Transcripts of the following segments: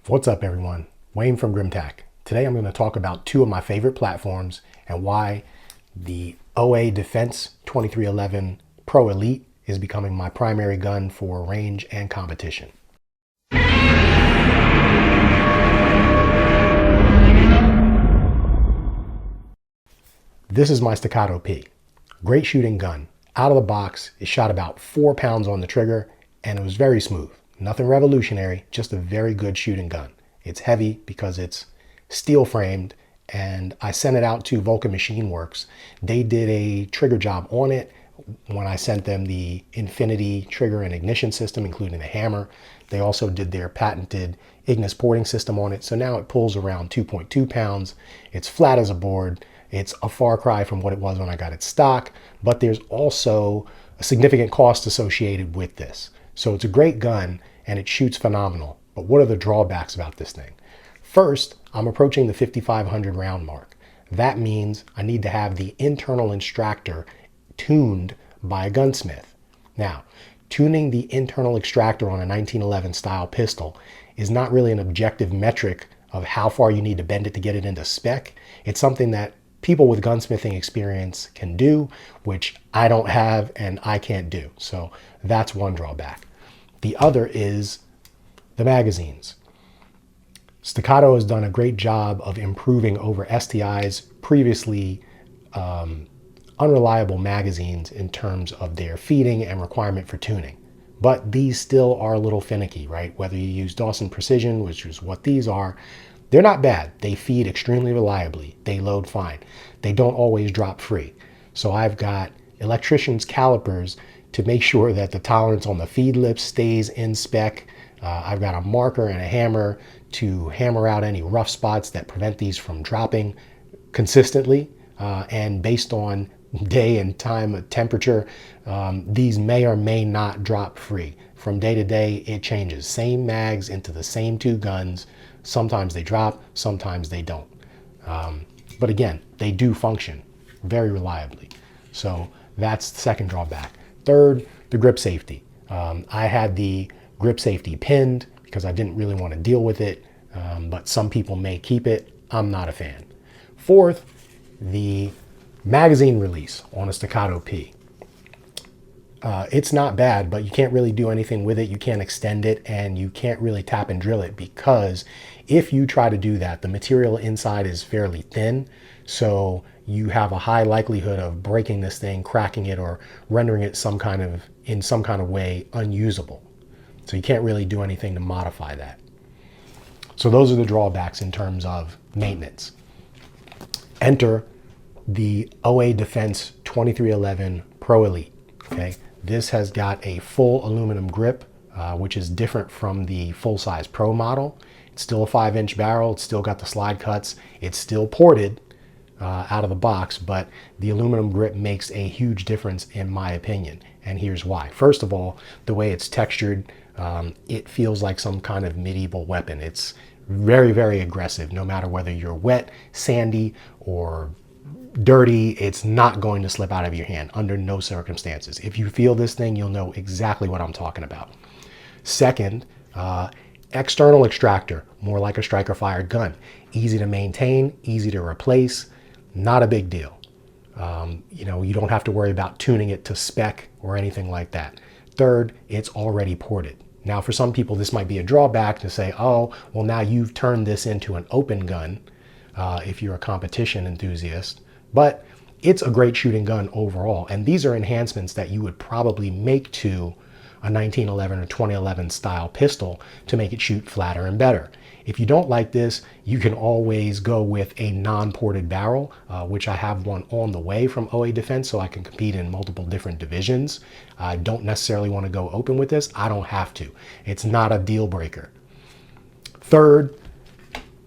What's up everyone? Wayne from Grimtac. Today I'm going to talk about two of my favorite platforms and why the OA Defense 2311 Pro Elite is becoming my primary gun for range and competition. This is my Staccato P. Great shooting gun. Out of the box, it shot about 4 pounds on the trigger and it was very smooth. Nothing revolutionary, just a very good shooting gun. It's heavy because it's steel framed, and I sent it out to Vulcan Machine Works. They did a trigger job on it when I sent them the Infinity trigger and ignition system, including the hammer. They also did their patented Ignis porting system on it. So now it pulls around 2.2 pounds. It's flat as a board. It's a far cry from what it was when I got it stock, but there's also a significant cost associated with this. So it's a great gun and it shoots phenomenal. But what are the drawbacks about this thing? First, I'm approaching the 5,500 round mark. That means I need to have the internal extractor tuned by a gunsmith. Now, tuning the internal extractor on a 1911 style pistol is not really an objective metric of how far you need to bend it to get it into spec. It's something that people with gunsmithing experience can do, which I don't have and I can't do. So that's one drawback. The other is the magazines. Staccato has done a great job of improving over STI's previously unreliable magazines in terms of their feeding and requirement for tuning. But these still are a little finicky, right? Whether you use Dawson Precision, which is what these are, they're not bad. They feed extremely reliably. They load fine. They don't always drop free. So I've got electrician's calipers to make sure that the tolerance on the feed lips stays in spec. I've got a marker and a hammer to hammer out any rough spots that prevent these from dropping consistently. And based on day and time temperature, these may or may not drop free. From day to day, it changes. Same mags into the same two guns. Sometimes they drop, sometimes they don't. But again, they do function very reliably. So that's the second drawback. Third, the grip safety. I had the grip safety pinned because I didn't really want to deal with it, but some people may keep it. I'm not a fan. Fourth, the magazine release on a Staccato P. It's not bad, but you can't really do anything with it. You can't extend it and you can't really tap and drill it because if you try to do that, the material inside is fairly thin. So you have a high likelihood of breaking this thing, cracking it, or rendering it in some kind of way unusable. So you can't really do anything to modify that. So those are the drawbacks in terms of maintenance. Enter the OA Defense 2311 Pro Elite. Okay, this has got a full aluminum grip, which is different from the full-size Pro model. It's still a 5-inch barrel. It's still got the slide cuts. It's still ported out of the box, but the aluminum grip makes a huge difference in my opinion. And here's why. First of all, the way it's textured, it feels like some kind of medieval weapon. It's very, very aggressive. No matter whether you're wet, sandy, or dirty, it's not going to slip out of your hand under no circumstances. If you feel this thing, you'll know exactly what I'm talking about. Second, external extractor, more like a striker fired gun. Easy to maintain, easy to replace, not a big deal. You don't have to worry about tuning it to spec or anything like that. Third, it's already ported. Now, for some people, this might be a drawback to say, oh, well, now you've turned this into an open gun if you're a competition enthusiast. But it's a great shooting gun overall. And these are enhancements that you would probably make to a 1911 or 2011 style pistol to make it shoot flatter and better. If you don't like this, you can always go with a non-ported barrel, which I have one on the way from OA Defense, so I can compete in multiple different divisions. I don't necessarily want to go open with this. I don't have to. It's not a deal breaker. Third,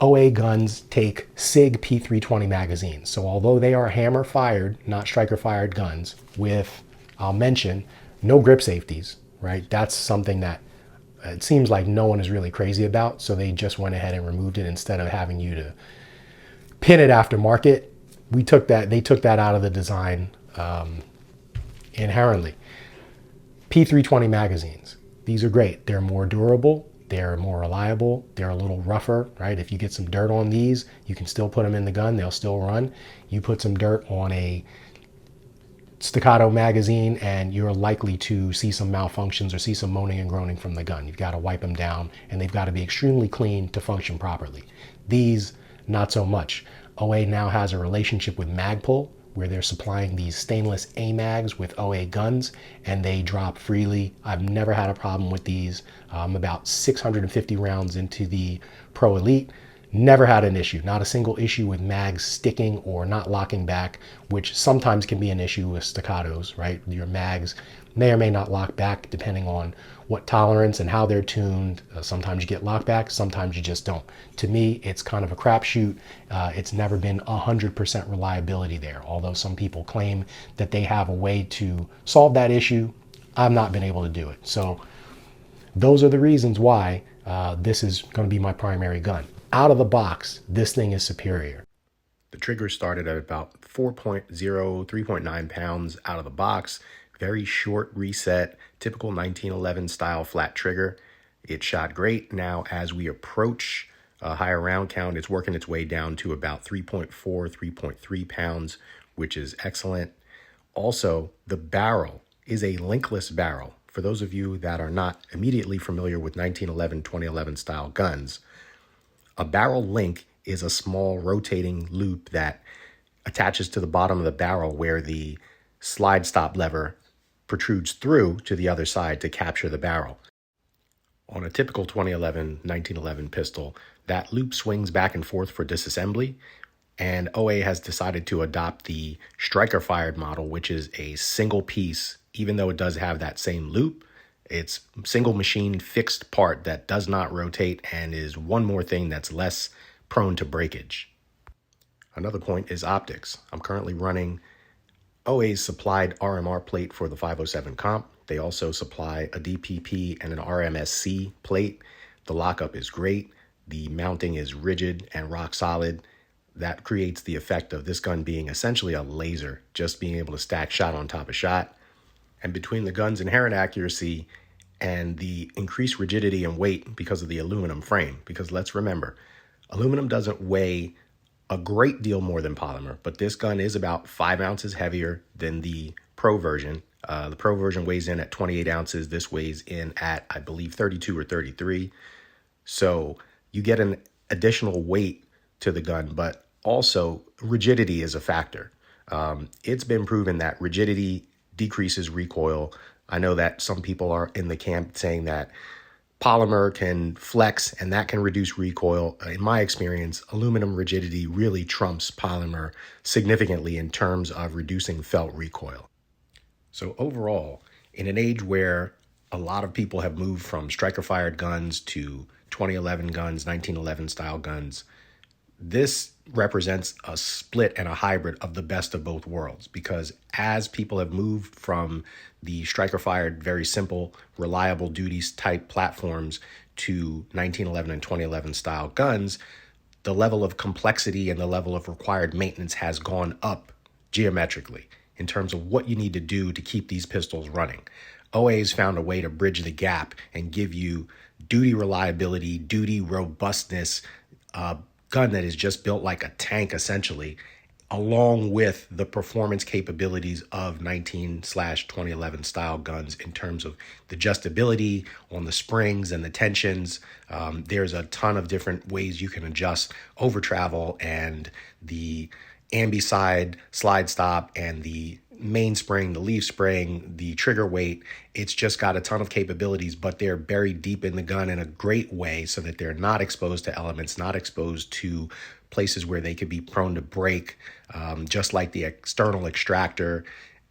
OA guns take SIG P320 magazines. So although they are hammer fired, not striker fired guns with, I'll mention, no grip safeties, right? That's something that it seems like no one is really crazy about. So they just went ahead and removed it instead of having you to pin it aftermarket. They took that out of the design inherently. P320 magazines. These are great. They're more durable. They're more reliable. They're a little rougher, right? If you get some dirt on these, you can still put them in the gun. They'll still run. You put some dirt on a Staccato magazine and you're likely to see some malfunctions or see some moaning and groaning from the gun. You've got to wipe them down and they've got to be extremely clean to function properly. These, not so much. OA now has a relationship with Magpul where they're supplying these stainless AMAGs with OA guns and they drop freely. I've never had a problem with these. I'm about 650 rounds into the Pro Elite. Never had an issue, not a single issue with mags sticking or not locking back, which sometimes can be an issue with staccatos, right? Your mags may or may not lock back depending on what tolerance and how they're tuned. Sometimes you get locked back, sometimes you just don't. To me, it's kind of a crapshoot. It's never been 100% reliability there. Although some people claim that they have a way to solve that issue, I've not been able to do it. So those are the reasons why this is going to be my primary gun. Out of the box, this thing is superior. The trigger started at about 4.0, 3.9 pounds out of the box. Very short reset, typical 1911 style flat trigger. It shot great. Now, as we approach a higher round count, it's working its way down to about 3.4, 3.3 pounds, which is excellent. Also, the barrel is a linkless barrel. For those of you that are not immediately familiar with 1911, 2011 style guns, a barrel link is a small rotating loop that attaches to the bottom of the barrel where the slide stop lever protrudes through to the other side to capture the barrel. On a typical 2011, 1911 pistol, that loop swings back and forth for disassembly, and OA has decided to adopt the striker fired model, which is a single piece, even though it does have that same loop. It's single machine fixed part that does not rotate and is one more thing that's less prone to breakage. Another point is optics. I'm currently running OA's supplied RMR plate for the 507 comp. They also supply a DPP and an RMSC plate. The lockup is great. The mounting is rigid and rock solid. That creates the effect of this gun being essentially a laser, just being able to stack shot on top of shot. And between the gun's inherent accuracy and the increased rigidity and weight because of the aluminum frame, because let's remember, aluminum doesn't weigh a great deal more than polymer, but this gun is about 5 ounces heavier than the Pro version. The Pro version weighs in at 28 ounces. This weighs in at, I believe, 32 or 33. So you get an additional weight to the gun, but also rigidity is a factor. It's been proven that rigidity decreases recoil. I know that some people are in the camp saying that polymer can flex and that can reduce recoil. In my experience, aluminum rigidity really trumps polymer significantly in terms of reducing felt recoil. So overall, in an age where a lot of people have moved from striker-fired guns to 2011 guns, 1911 style guns, this represents a split and a hybrid of the best of both worlds, because as people have moved from the striker-fired, very simple, reliable duties type platforms to 1911 and 2011 style guns, the level of complexity and the level of required maintenance has gone up geometrically in terms of what you need to do to keep these pistols running. OA's found a way to bridge the gap and give you duty reliability, duty robustness, gun that is just built like a tank essentially, along with the performance capabilities of 19/2011 style guns in terms of the adjustability on the springs and the tensions. There's a ton of different ways you can adjust over travel and the ambi-side slide stop and the mainspring, the leaf spring, the trigger weight. It's just got a ton of capabilities, but they're buried deep in the gun in a great way so that they're not exposed to elements, not exposed to places where they could be prone to break, just like the external extractor.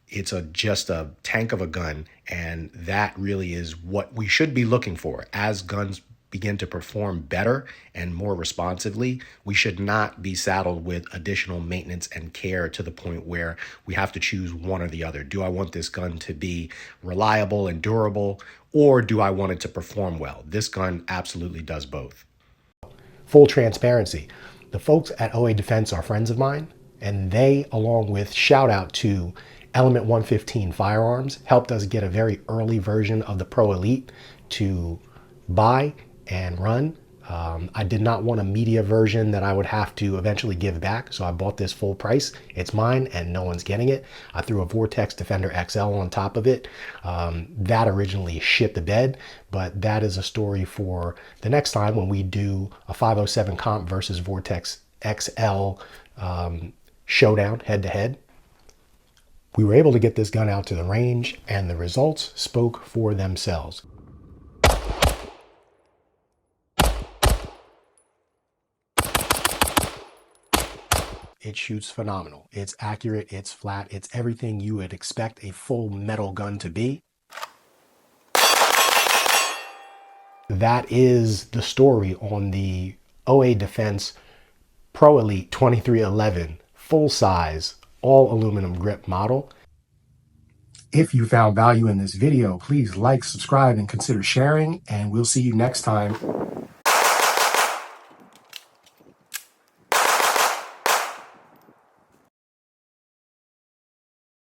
It's just a tank of a gun, and that really is what we should be looking for. As guns begin to perform better and more responsively, we should not be saddled with additional maintenance and care to the point where we have to choose one or the other. Do I want this gun to be reliable and durable, or do I want it to perform well? This gun absolutely does both. Full transparency. The folks at OA Defense are friends of mine, and they, along with shout out to Element 115 Firearms, helped us get a very early version of the Pro Elite to buy. and run. I did not want a media version that I would have to eventually give back, so I bought this full price. It's mine and no one's getting it. I threw a Vortex Defender XL on top of it. That originally shit the bed, but that is a story for the next time when we do a 507 comp versus Vortex XL showdown head to head. We were able to get this gun out to the range and the results spoke for themselves. It shoots phenomenal. It's accurate, it's flat, it's everything you would expect a full metal gun to be. That is the story on the OA Defense Pro Elite 2311 full size, all aluminum grip model. If you found value in this video, please like, subscribe, and consider sharing, and we'll see you next time.